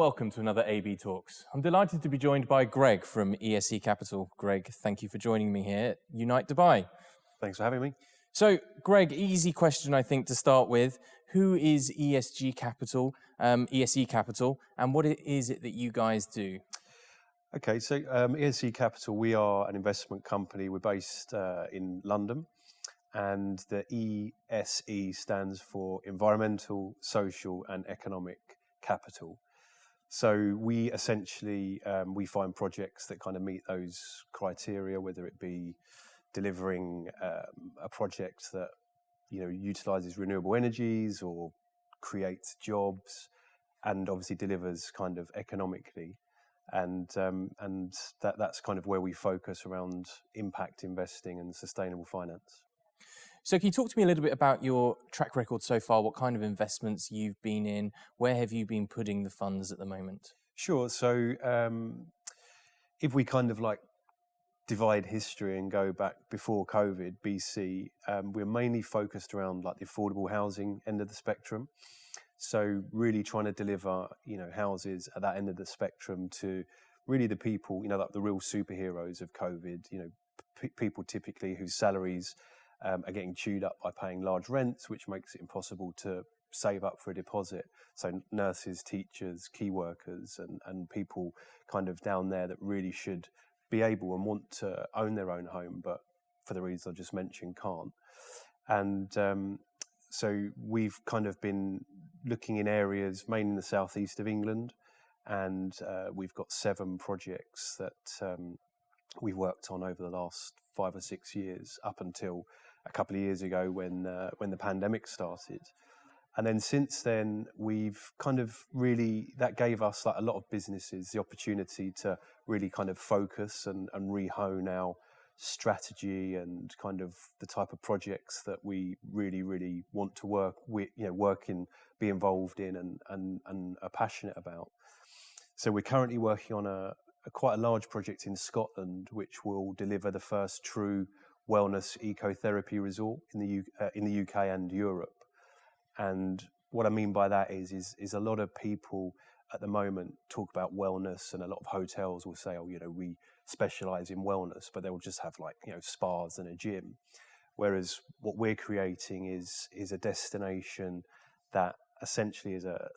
welcome to another AB Talks. I'm delighted to be joined by Greg from ESE Capital. Greg, thank you for joining me here at Unite Dubai. Thanks for having me. So, Greg, easy question, I think, to start with. Who is ESE Capital, and what is it that you guys do? Okay, so ESE Capital, we are an investment company. We're based in London, and the ESE stands for Environmental, Social and Economic Capital. So we essentially, we find projects that kind of meet those criteria, whether it be delivering a project that, utilizes renewable energies or creates jobs and obviously delivers kind of economically. And that's kind of where we focus around impact investing and sustainable finance. So can you talk to me a little bit about your track record so far, what kind of investments you've been in, where have you been putting the funds at the moment? Sure. So if we kind of like divide history and go back before COVID, BC, we're mainly focused around like the affordable housing end of the spectrum. So really trying to deliver, houses at that end of the spectrum to really the people, like the real superheroes of COVID, people typically whose salaries are getting chewed up by paying large rents, which makes it impossible to save up for a deposit. So nurses, teachers, key workers and people kind of down there that really should be able and want to own their own home, but for the reasons I just mentioned, can't. And so we've kind of been looking in areas, mainly in the southeast of England, and we've got 7 projects that we've worked on over the last 5 or 6 years, up until a couple of years ago when the pandemic started. And then since then, we've kind of really, that gave us like a lot of businesses the opportunity to really kind of focus and re-hone our strategy and kind of the type of projects that we really want to work with, be involved in and are passionate about. So we're currently working on a quite a large project in Scotland, which will deliver the first true wellness ecotherapy resort in the UK and Europe. And what I mean by that is a lot of people at the moment talk about wellness, and a lot of hotels will say, we specialize in wellness, but they'll just have like, spas and a gym. Whereas what we're creating is a destination that essentially is a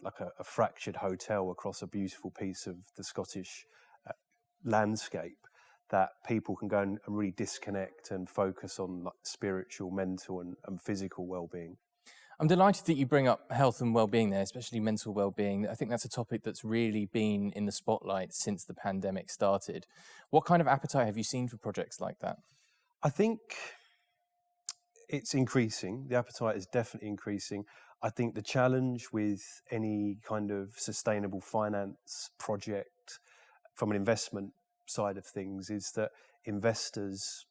fractured hotel across a beautiful piece of the Scottish landscape, that people can go and really disconnect and focus on like spiritual, mental and physical well-being. I'm delighted that you bring up health and well-being there, especially mental well-being. I think that's a topic that's really been in the spotlight since the pandemic started. What kind of appetite have you seen for projects like that? I think it's increasing. The appetite is definitely increasing. I think the challenge with any kind of sustainable finance project from an investment side of things is that investors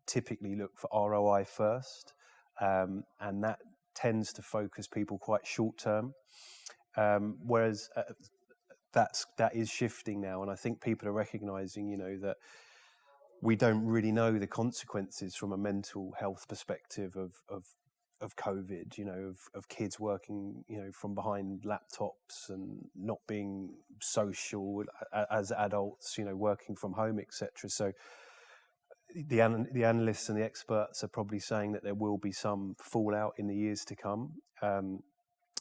typically look for ROI first, and that tends to focus people quite short term, whereas that is shifting now, and I think people are recognizing, that we don't really know the consequences from a mental health perspective of COVID, of kids working, from behind laptops and not being social as adults, working from home, etc. So the analysts and the experts are probably saying that there will be some fallout in the years to come.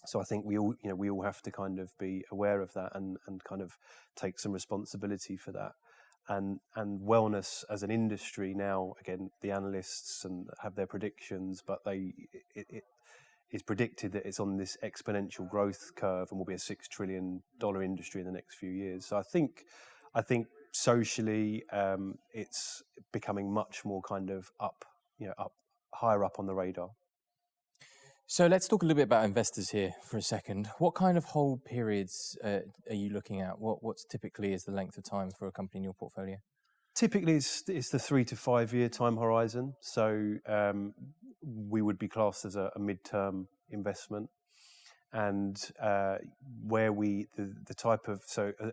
So I think we all have to kind of be aware of that and kind of take some responsibility for that. And wellness as an industry now, again, the analysts and have their predictions, but it is predicted that it's on this exponential growth curve and will be a $6 trillion industry in the next few years. So I think socially, it's becoming much more kind of higher up on the radar. So let's talk a little bit about investors here for a second. What kind of hold periods are you looking at? What's typically is the length of time for a company in your portfolio? Typically, it's the 3 to 5 year time horizon. So we would be classed as a mid-term investment, and where the type of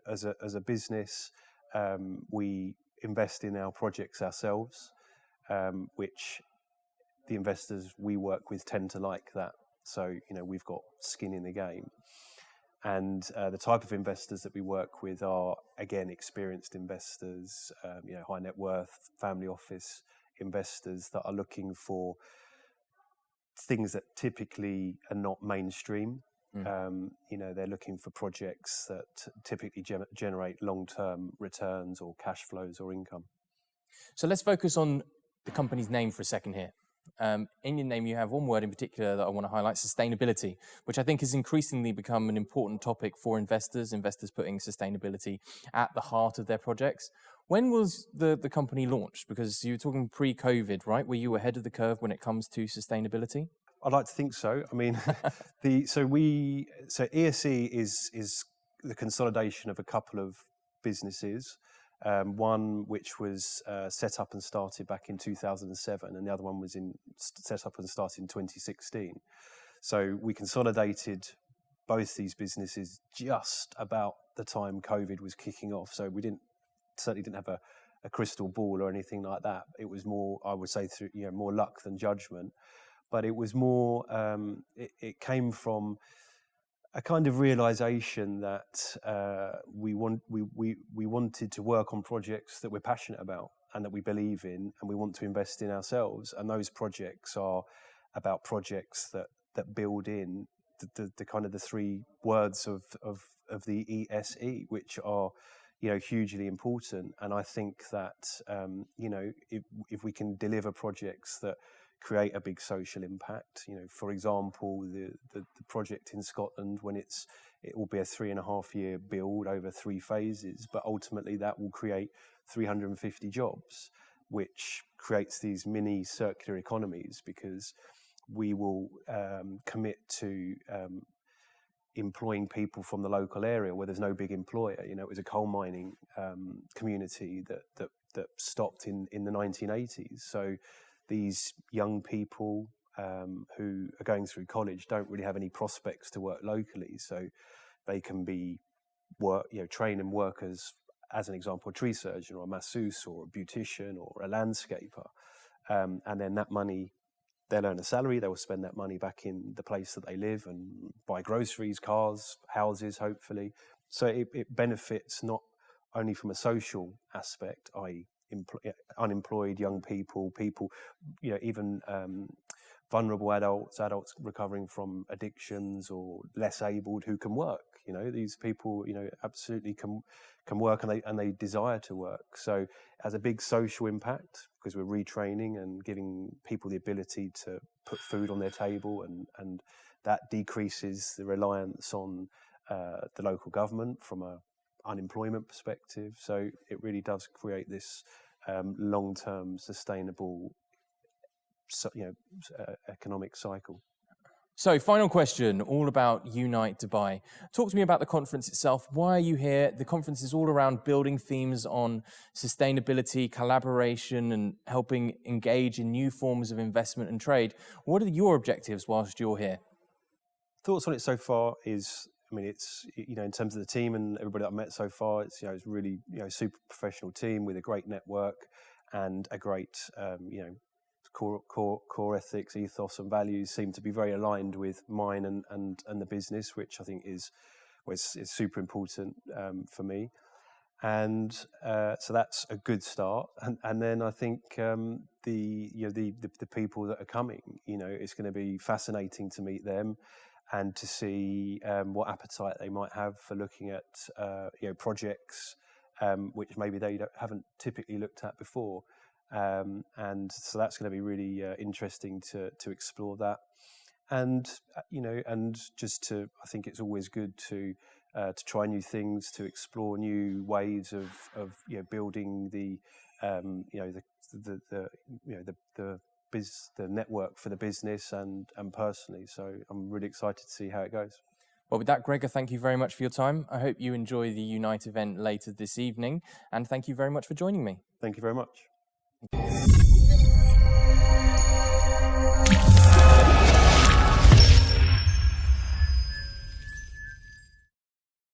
as a business, we invest in our projects ourselves, which the investors we work with tend to like that. So, we've got skin in the game. And the type of investors that we work with are, again, experienced investors, high net worth, family office investors that are looking for things that typically are not mainstream. They're looking for projects that typically generate long-term returns or cash flows or income. So let's focus on the company's name for a second here. In your name, you have one word in particular that I want to highlight: sustainability, which I think has increasingly become an important topic for investors putting sustainability at the heart of their projects. When was the company launched? Because you were talking pre-COVID, right? Were you ahead of the curve when it comes to sustainability? I'd like to think so. I mean, ESE is the consolidation of a couple of businesses. One which was set up and started back in 2007, and the other one was set up and started in 2016. So we consolidated both these businesses just about the time COVID was kicking off. So we certainly didn't have a crystal ball or anything like that. It was more, I would say, through more luck than judgment. But it was more. It came from a kind of realization that we wanted to work on projects that we're passionate about and that we believe in, and we want to invest in ourselves. And those projects are about projects that build in the kind of the three words of the ESE, which are hugely important. And I think that if we can deliver projects that create a big social impact, for example, the project in Scotland, when it will be a 3.5 year build over 3 phases, but ultimately that will create 350 jobs, which creates these mini circular economies, because we will commit to employing people from the local area where there's no big employer. It was a coal mining community that stopped in the 1980s. So these young people who are going through college don't really have any prospects to work locally, so they can be train and work as an example, a tree surgeon or a masseuse or a beautician or a landscaper, and then that money, they'll earn a salary, they will spend that money back in the place that they live and buy groceries, cars, houses, hopefully. So it benefits not only from a social aspect, i.e. unemployed young people, even vulnerable adults recovering from addictions or less abled who can work. These people, absolutely can work, and they desire to work. So it has a big social impact because we're retraining and giving people the ability to put food on their table, and that decreases the reliance on the local government from a unemployment perspective. So it really does create this long-term sustainable economic cycle. So, final question, all about Unite Dubai. Talk to me about the conference itself. Why are you here? The conference is all around building themes on sustainability, collaboration, and helping engage in new forms of investment and trade. What are your objectives whilst you're here? Thoughts on it so far is, it's, in terms of the team and everybody that I've met so far, it's really, super professional team with a great network and a great, core ethics, ethos and values seem to be very aligned with mine and the business, which I think is super important for me. And so that's a good start. And then I think the people that are coming, it's going to be fascinating to meet them and to see what appetite they might have for looking at projects which maybe they haven't typically looked at before. And so that's going to be really interesting to explore that. And and just I think it's always good to try new things, to explore new ways of building the network for the business and personally. So I'm really excited to see how it goes. Well, with that, Gregor, thank you very much for your time. I hope you enjoy the Unite event later this evening, and thank you very much for joining me. Thank you very much.